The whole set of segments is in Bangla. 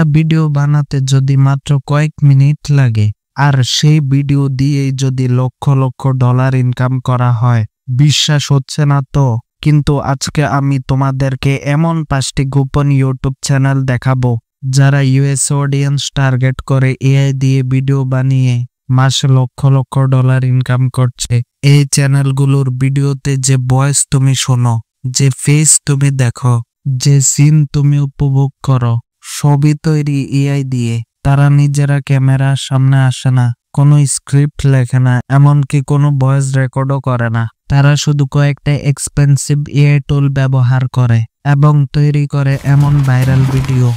একটা ভিডিও বানাতে যদি মাত্র কয়েক মিনিট লাগে, আর সেই ভিডিও দিয়ে যদি লক্ষ লক্ষ ডলার ইনকাম করা হয়, বিশ্বাস হচ্ছে না তো? কিন্তু আজকে আমি তোমাদেরকে এমন 5টি গোপন ইউটিউব চ্যানেল দেখাবো যারা ইউএস অডিয়েন্স টার্গেট করে এআই দিয়ে ভিডিও বানিয়ে মাসে লক্ষ লক্ষ ডলার ইনকাম করছে। এই চ্যানেলগুলোর ভিডিওতে যে ভয়েস তুমি শোনো, যে ফেস তুমি দেখো, যে সিন তুমি উপভোগ করো, সবই তৈরি এআই দিয়ে। তারা নিজেরা ক্যামেরার সামনে আসে না, কোনো স্ক্রিপ্ট লেখে না, এমনকি কোনো ভয়েস রেকর্ডও করে না। তারা শুধু কয়েকটা এক্সপেন্সিভ এআই টুল ব্যবহার করে এবং তৈরি করে এমন ভাইরাল ভিডিও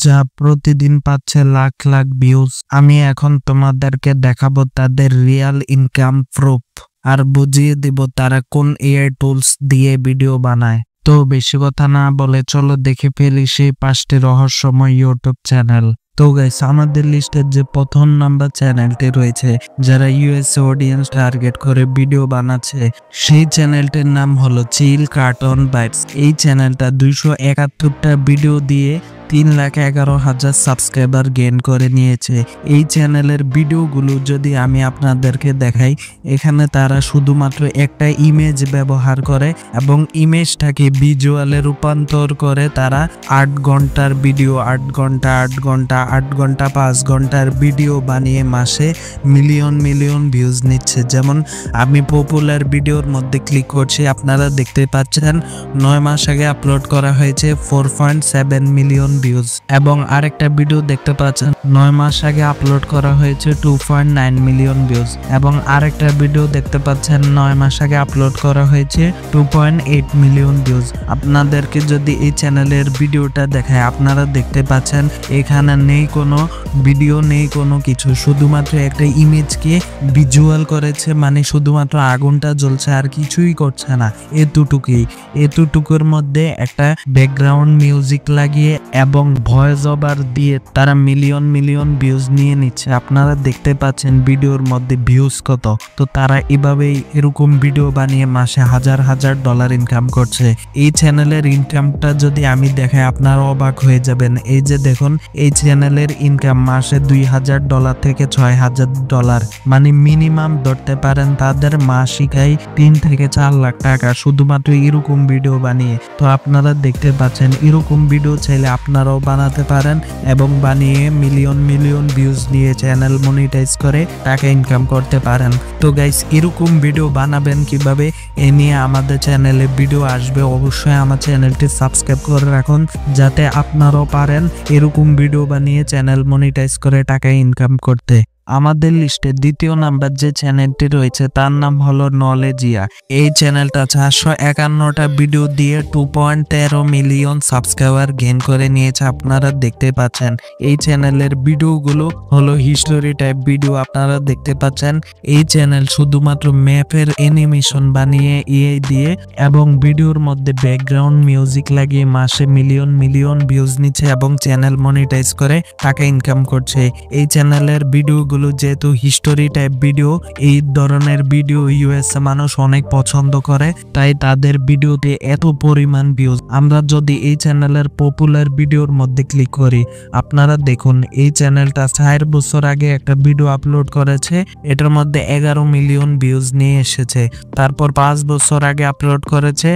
যা প্রতিদিন পাচ্ছে লাখ লাখ ভিউজ। আমি এখন তোমাদেরকে দেখাবো তাদের রিয়েল ইনকাম প্রুফ, আর বুঝিয়ে দিব তারা কোন এআই টুলস দিয়ে ভিডিও বানায়। তো বেশি কথা না বলে চলো দেখে ফেলি সেই 5টি রহস্যময় ইউটিউব চ্যানেল। তো গাইস, আমাদের লিস্টের যে প্রথম নাম্বার চ্যানেলটি রয়েছে যারা ইউএস অডিয়েন্স টার্গেট করে ভিডিও বানাচ্ছে, সেই চ্যানেলটির নাম হলো চিল কার্টুন বাইটস। এই চ্যানেলটা 271টা ভিডিও দিয়ে 3,11,000 সাবস্ক্রাইবার গেইন করে নিয়েছে। এই চ্যানেলের ভিডিওগুলো যদি আমি আপনাদেরকে দেখাই, এখানে তারা শুধুমাত্র একটা ইমেজ ব্যবহার করে এবং ইমেজটাকে ভিজুয়ালে রূপান্তর করে তারা 8 ঘন্টার ভিডিও, 8 ঘন্টা 8 ঘন্টা 8 ঘন্টা 5 ঘন্টার ভিডিও বানিয়ে মাসে মিলিয়ন মিলিয়ন ভিউজ নিচ্ছে। যেমন আমি পপুলার ভিডিওর মধ্যে ক্লিক করছি, আপনারা দেখতে পাচ্ছেন 9 মাস আগে আপলোড করা হয়েছে 4.7 মিলিয়ন ভিউজ, এবং আরেকটা ভিডিও দেখতে পাচ্ছেন 9 মাস আগে আপলোড করা হয়েছে 2.9 মিলিয়ন ভিউজ, এবং আরেকটা ভিডিও দেখতে পাচ্ছেন 9 মাস আগে আপলোড করা হয়েছে 2.8 মিলিয়ন ভিউজ। আপনাদেরকে যদি এই চ্যানেলের ভিডিওটা দেখায়, আপনারা দেখতে পাচ্ছেন এখানে নেই কোনো ভিডিও, নেই কোনো কিছু, শুধুমাত্র একটা ইমেজকে ভিজুয়াল করেছে, মানে শুধুমাত্র আগুনটা জ্বলছে আর কিছুই করছে না। এতটুকুর মধ্যে একটা ব্যাকগ্রাউন্ড মিউজিক লাগিয়ে এবং ভয়েস ওভার দিয়ে তারা মিলিয়ন মিলিয়ন ভিউজ নিয়ে নিচ্ছে। আপনারা দেখতে পাচ্ছেন ভিডিওর মধ্যে ভিউজ কত। তো তারা এভাবেই এরকম ভিডিও বানিয়ে মাসে হাজার হাজার ডলার ইনকাম করছে। এই চ্যানেলের ইনকামটা যদি আমি দেখাই, আপনারা অবাক হয়ে যাবেন। এই যে দেখুন, এই চ্যানেলের ইনকাম মাসে $2,000 থেকে $6,000, মানে মিনিমাম ধরতে পারেন তাদের মাসিক আয় 3 থেকে 4 লাখ টাকা শুধুমাত্র এরকম ভিডিও বানিয়ে। তো আপনারা দেখতে পাচ্ছেন এরকম ভিডিও চাইলে আপনারাও বানাতে পারেন এবং বানিয়ে মিলিয়ন মিলিয়ন ভিউজ নিয়ে চ্যানেল মনিটাইজ করে টাকা ইনকাম করতে পারেন। তো গাইস, এরকম ভিডিও বানাবেন কিভাবে এ নিয়ে আমাদের চ্যানেলে ভিডিও আসবে। অবশ্যই আমার চ্যানেলটি সাবস্ক্রাইব করে রাখুন যাতে আপনারাও পারেন এরকম ভিডিও বানিয়ে চ্যানেল মনিটাইজ করে টাকা ইনকাম করতে। আমাদের লিস্টে দ্বিতীয় নাম্বার যে চ্যানেলটি রয়েছে তার নাম হলো নলেজিয়া। এই চ্যানেলটা 451টা ভিডিও দিয়ে 2.13 মিলিয়ন সাবস্ক্রাইবার গেইন করে নিয়েছে। আপনারা দেখতে পাচ্ছেন এই চ্যানেলের ভিডিওগুলো হলো হিস্টোরি টাইপ ভিডিও। আপনারা দেখতে পাচ্ছেন এই চ্যানেল শুধুমাত্র ম্যাপের অ্যানিমেশন বানিয়ে এআই দিয়ে এবং ভিডিওর মধ্যে ব্যাকগ্রাউন্ড মিউজিক লাগিয়ে মাসে মিলিয়ন মিলিয়ন ভিউজ নিচ্ছে এবং চ্যানেল মনিটাইজ করে টাকা ইনকাম করছে। এই চ্যানেলের ভিডিওগুলো যেহেতু হিস্টোরি টাইপ ভিডিও, এই ধরনের ভিডিও ইউএস মানুষ অনেক পছন্দ করে, তাই তাদের ভিডিওতে এত পরিমাণ ভিউজ। আমরা যদি এই চ্যানেলের পপুলার ভিডিওর মধ্যে ক্লিক করি, আপনারা দেখুন এই চ্যানেলটা 4 বছর আগে একটা ভিডিও আপলোড করেছে, এটার মধ্যে 11 মিলিয়ন ভিউজ নিয়ে এসেছে। তারপর 5 বছর আগে আপলোড করেছে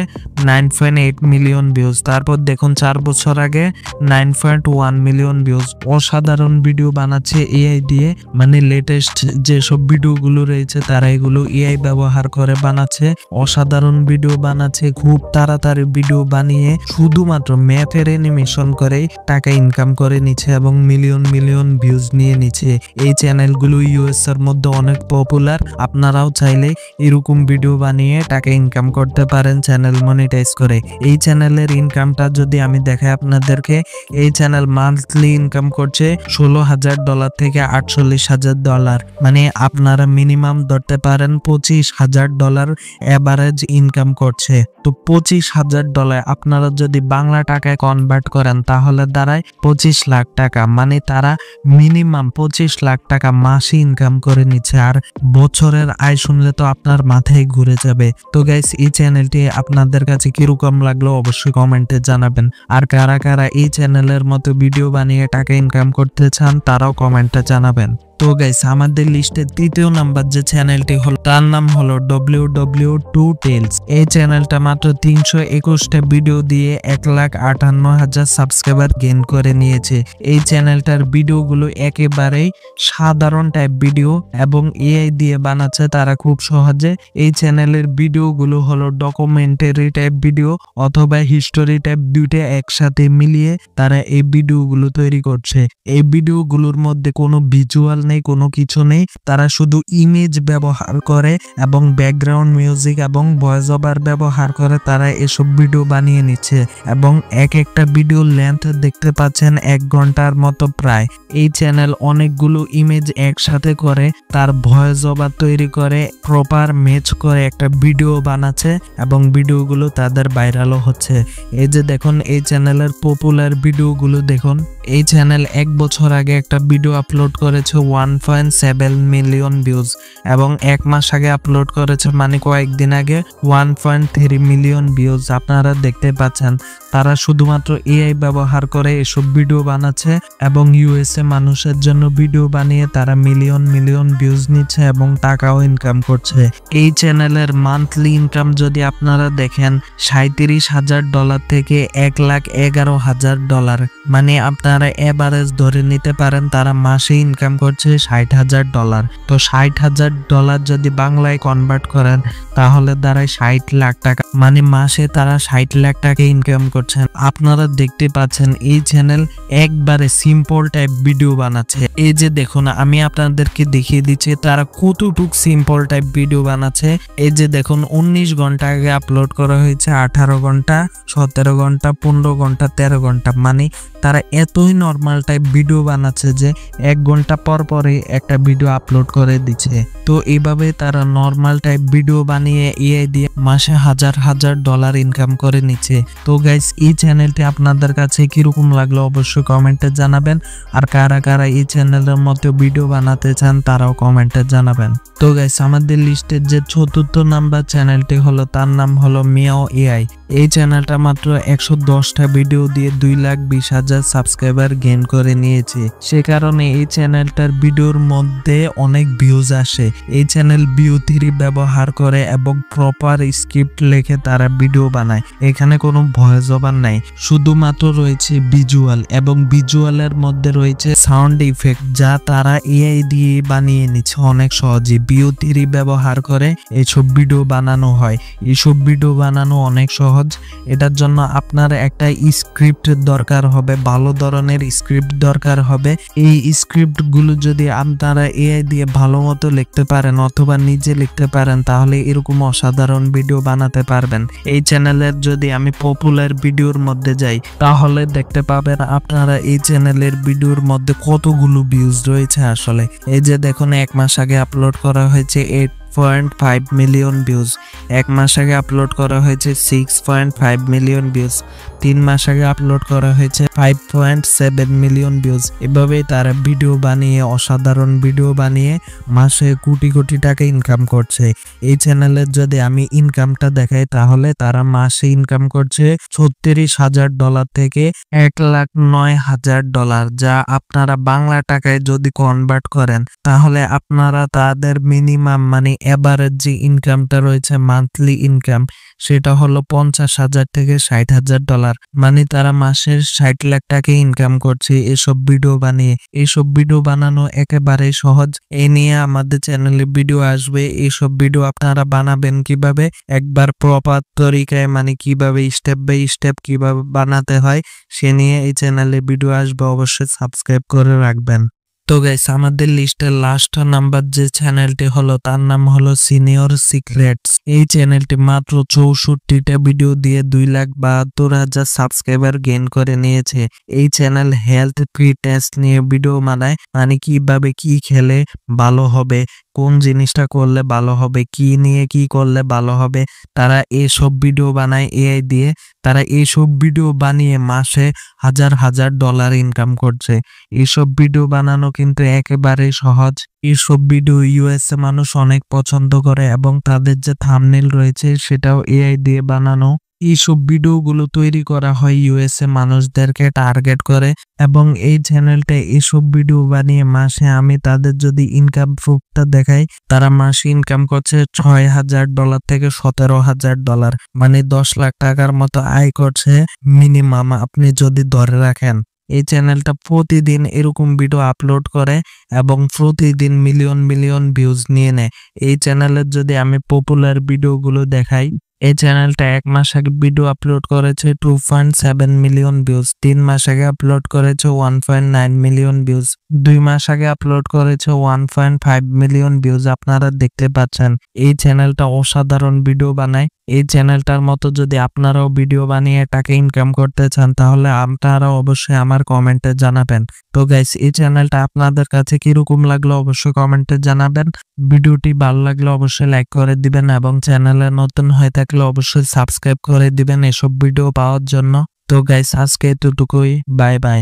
9.8 মিলিয়ন ভিউজ। তারপর দেখুন 4 বছর আগে 9.1 মিলিয়ন ভিউজ। অসাধারণ ভিডিও বানাচ্ছে এআই দিয়ে, মানে লেটেস্ট যেসব ভিডিওগুলো রয়েছে তারা এগুলো এআই ব্যবহার করে বানাচ্ছে। অসাধারণ ভিডিও বানাচ্ছে, খুব তাড়াতাড়ি ভিডিও বানিয়ে শুধুমাত্র ম্যাপের অ্যানিমেশন করে টাকা ইনকাম করে নিচ্ছে এবং মিলিয়ন মিলিয়ন ভিউজ নিয়ে নিচ্ছে। এই চ্যানেলগুলো ইউএস এর মধ্যে অনেক পপুলার। আপনারাও চাইলে এরকম ভিডিও বানিয়ে টাকা ইনকাম করতে পারেন চ্যানেল মনিটাইজ করে। এই চ্যানেলের ইনকামটা যদি আমি দেখাই আপনাদেরকে, এই চ্যানেল মান্থলি ইনকাম করছে $16,000 থেকে $48,000 $25,000, মানে আপনারা মিনিমাম ধরতে পারেন $25,000 এভারেজ ইনকাম করছে। তো $25,000 আপনারা যদি বাংলা টাকায় কনভার্ট করেন তাহলে দাঁড়ায় 25 লাখ টাকা, মানে তারা মিনিমাম 25 লাখ টাকা মাসে ইনকাম করে নিচ্ছে। আর বছরের আয় শুনলে তো আপনার মাথায় ঘুরে যাবে। তো গাইস, এই চ্যানেলটি আপনাদের কাছে কিরকম লাগলো অবশ্যই কমেন্টে জানাবেন। আর কারা কারা এই চ্যানেলের মতো ভিডিও বানিয়ে টাকা ইনকাম করতে চান তারাও কমেন্টে জানাবেন। তো গাইস, আমাদের লিস্টের 3য় নাম্বার যে চ্যানেলটি হলো তার নাম হলো WW2 টেলস। এই চ্যানেলটা মাত্র 321টা ভিডিও দিয়ে 1,58,000 সাবস্ক্রাইবার গেইন করে নিয়েছে। এই চ্যানেলটার ভিডিওগুলো একেবারেই সাধারণ টাইপ ভিডিও এবং এআই দিয়ে বানাচ্ছে তারা খুব সহজে। এই চ্যানেলের ভিডিওগুলো হলো ডকুমেন্টারি টাইপ ভিডিও অথবা হিস্টোরি টাইপ, দুইটা একসাথে মিলিয়ে তারা এই ভিডিওগুলো তৈরি করছে। এই ভিডিওগুলোর মধ্যে কোনো ভিজুয়াল নেই, কোনো কিছু নেই, তারা শুধু ইমেজ ব্যবহার করে এবং ব্যাকগ্রাউন্ড মিউজিক এবং ভয়েস ওভার ব্যবহার করে তারা এসব ভিডিও বানিয়ে নিচ্ছে। এবং এক একটা ভিডিও লেন্থ দেখতে পাচ্ছেন 1 ঘন্টার মতো প্রায়। এই চ্যানেল অনেকগুলো ইমেজ একসাথে করে তার ভয়েস ওভার তৈরি করে প্রপার ম্যাচ করে একটা ভিডিও বানাচ্ছে এবং ভিডিওগুলো তাদের ভাইরালও হচ্ছে। এই যে দেখুন, এই চ্যানেলের পপুলার ভিডিওগুলো দেখুন। এই চ্যানেল 1 বছর আগে একটা ভিডিও আপলোড করেছে 1.7 মিলিয়ন ভিউজ এবং 1 মাস আগে আপলোড করেছে, মানে কয়েকদিন আগে 1.3 মিলিয়ন ভিউজ। আপনারা দেখতে পাচ্ছেন তারা শুধুমাত্র এআই ব্যবহার করে এসব ভিডিও বানাচ্ছে এবং ইউএসএ মানুষের জন্য ভিডিও বানিয়ে তারা মিলিয়ন মিলিয়ন ভিউজ নিচ্ছে এবং টাকাও ইনকাম করছে। এই চ্যানেলের মান্থলি ইনকাম যদি আপনারা দেখেন $37,000 থেকে $1,11,000, মানে আপনারা এভারেজ ধরে নিতে পারেন তারা মাসে ইনকাম করছে $60,000। তো $60,000 যদি বাংলায় কনভার্ট করেন তাহলে দাঁড়ায় 60 লাখ টাকা, মানে মাসে তারা 60 লাখ টাকা ইনকাম করছেন। আপনারা দেখতে পাচ্ছেন এই চ্যানেল একবারে সিম্পল টাইপ ভিডিও বানাচ্ছে। এই যে দেখুন, আমি আপনাদেরকে দেখিয়ে দিচ্ছি তারা কতটুক সিম্পল টাইপ ভিডিও বানাচ্ছে। এই যে দেখুন, 19 ঘন্টা আগে আপলোড করা হয়েছে, 18 ঘন্টা, 17 ঘন্টা, 15 ঘন্টা, 13 ঘন্টা, মানে তারা এতই নর্মাল টাইপ ভিডিও বানাচ্ছে যে 1 ঘন্টা পর পরে একটা ভিডিও আপলোড করে দিচ্ছে। তো এইভাবে তারা নর্মাল টাইপ ভিডিও বানিয়ে এআই দিয়ে মাসে $1,000 ইনকাম করে নিচ্ছে। তো গাইস, এই চ্যানেলটি আপনাদের কাছে কিরকম লাগলো অবশ্যই কমেন্টে জানাবেন। আর কারা কারা এই চ্যানেলের মতো ভিডিও বানাতে চান তারাও কমেন্টে জানাবেন। তো গাইস, আমাদের লিস্টের যে 4র্থ নাম্বার চ্যানেলটি হলো তার নাম হলো মিয়াও এআই। এই চ্যানেলটা মাত্র 110টা ভিডিও দিয়ে 2,20,000 সাবস্ক্রাইবার গেইন করে নিয়েছে। সে কারণে এই চ্যানেলটার ভিডিওর মধ্যে অনেক ভিউজ আসে। এই চ্যানেল VO3 ব্যবহার করে এবং প্রপার স্ক্রিপ্ট লিখে তারা ভিডিও বানায়। এখানে কোনো ভয়েস ওভার নাই, শুধুমাত্র রয়েছে ভিজুয়াল এবং ভিজুয়ালের মধ্যে রয়েছে সাউন্ড ইফেক্ট যা তারা এআই দিয়ে বানিয়ে নিচ্ছে অনেক সহজে। VO3 ব্যবহার করে এইসব ভিডিও বানানো হয়। এইসব ভিডিও বানানো অনেক সহজ। এটার জন্য আপনার একটা স্ক্রিপ্ট দরকার হবে, ভালো ধরনের স্ক্রিপ্ট দরকার হবে। এই স্ক্রিপ্ট গুলো যদি আপনারা এআই দিয়ে ভালো মতো লিখতে পারেন অথবা নিজে লিখতে পারেন তাহলে এরকম অসাধারণ ভিডিও বানাতে পারবেন। এই চ্যানেলের যদি আমি পপুলার ভিডিওর মধ্যে যাই তাহলে দেখতে পাবেন আপনারা এই চ্যানেলের ভিডিওর মধ্যে কতগুলো ভিউজ রয়েছে আসলে। এই যে দেখুন, 1 মাস আগে আপলোড করা হয়েছে 8.5 মিলিয়ন ভিউজ, 1 মাস আগে আপলোড করা হয়েছে 6.5 মিলিয়ন ভিউজ, 3 মাস আগে আপলোড করা হয়েছে 5.7 মিলিয়ন ভিউজ। এভাবেই তারা ভিডিও বানিয়ে, অসাধারণ ভিডিও বানিয়ে মাসে কোটি কোটি টাকা ইনকাম করছে। এই চ্যানেলের যদি আমি ইনকামটা দেখাই তাহলে তারা মাসে ইনকাম করছে $36,000 থেকে $1,09,000, যা আপনারা বাংলা টাকায় যদি কনভার্ট করেন তাহলে আপনারা তাদের মিনিমাম, মানে এভারেজ যে ইনকামটা রয়েছে মান্থলি ইনকাম, সেটা হলো $50,000 থেকে $60,000, মানে তারা মাসের 60 লাখ টাকা ইনকাম করছে এসব ভিডিও বানিয়ে। এসব ভিডিও বানানো একেবারে সহজ। এই নিয়ে আমাদের চ্যানেলে ভিডিও আসবে। এইসব ভিডিও আপনারা বানাবেন কিভাবে, একবার প্রপার তরিকায়, মানে কিভাবে স্টেপ বাই স্টেপ কিভাবে বানাতে হয় সে নিয়ে এই চ্যানেলে ভিডিও আসবে। অবশ্যই সাবস্ক্রাইব করে রাখবেন। তো গাইস আমাদের লিস্টের লাস্ট নাম্বার যে চ্যানেলটি হলো তার নাম হলো সিনিয়র সিক্রেটস। এই চ্যানেলটি মাত্র 64টা ভিডিও দিয়ে 2,72,000 সাবস্ক্রাইবার গেইন করে নিয়েছে। এই চ্যানেল হেলথ ফিটনেস নিয়ে ভিডিও বানায়, মানে কিভাবে কি খেলে ভালো হবে, কোন জিনিসটা করলে ভালো হবে, কি নিয়ে কি করলে ভালো হবে, তারা এইসব ভিডিও বানায় এআই দিয়ে। তারা এইসব ভিডিও বানিয়ে মাসে হাজার হাজার ডলার ইনকাম করছে। এইসব ভিডিও বানানো কিন্তু একেবারেই সহজ। এইসব ভিডিও ইউএসএ মানুষ অনেক পছন্দ করে এবং তাদের যে থাম্বনেল রয়েছে সেটাও এআই দিয়ে বানানো। এইসব ভিডিওগুলো তৈরি করা হয় ইউএসএ মানুষদেরকে টার্গেট করে এবং এই চ্যানেলটা এইসব ভিডিও বানিয়ে মাসে আমি তাদের যদি ইনকাম প্রুফটা দেখাই, তারা মাসে ইনকাম করছে $6,000 থেকে $17,000, মানে 10 লাখ টাকার মতো আয় করছে মিনিমাম, আপনি যদি ধরে রাখেন। এই চ্যানেলটা প্রতিদিন এরকম ভিডিও আপলোড করে এবং প্রতিদিন মিলিয়ন মিলিয়ন ভিউজ নিয়ে নেয়। এই চ্যানেলের যদি আমি পপুলার ভিডিওগুলো দেখাই, এই চ্যানেলটা 1 মাস আগে ভিডিও আপলোড করেছে 2.7 মিলিয়ন ভিউজ, 3 মাস আগে আপলোড করেছে 1.9 মিলিয়ন ভিউজ, 2 মাস আগে আপলোড করেছে 1.5 মিলিয়ন ভিউজ। আপনারা দেখতে পাচ্ছেন এই চ্যানেলটা অসাধারণ ভিডিও বানায়। এই চ্যানেলটার মতো যদি আপনারাও ভিডিও বানিয়ে টাকা ইনকাম করতে চান তাহলে আপনারা অবশ্যই আমার কমেন্টে জানাবেন। তো গাইস এই চ্যানেলটা আপনাদের কাছে কিরকম লাগলো অবশ্যই কমেন্টে জানাবেন। ভিডিওটি ভালো লাগলে অবশ্যই লাইক করে দিবেন এবং চ্যানেলে নতুন হয়ে থাকলে অবশ্যই সাবস্ক্রাইব করে দিবেন এসব ভিডিও পাওয়ার জন্য। তো গাইস আজকে এতটুকুই, বাই বাই।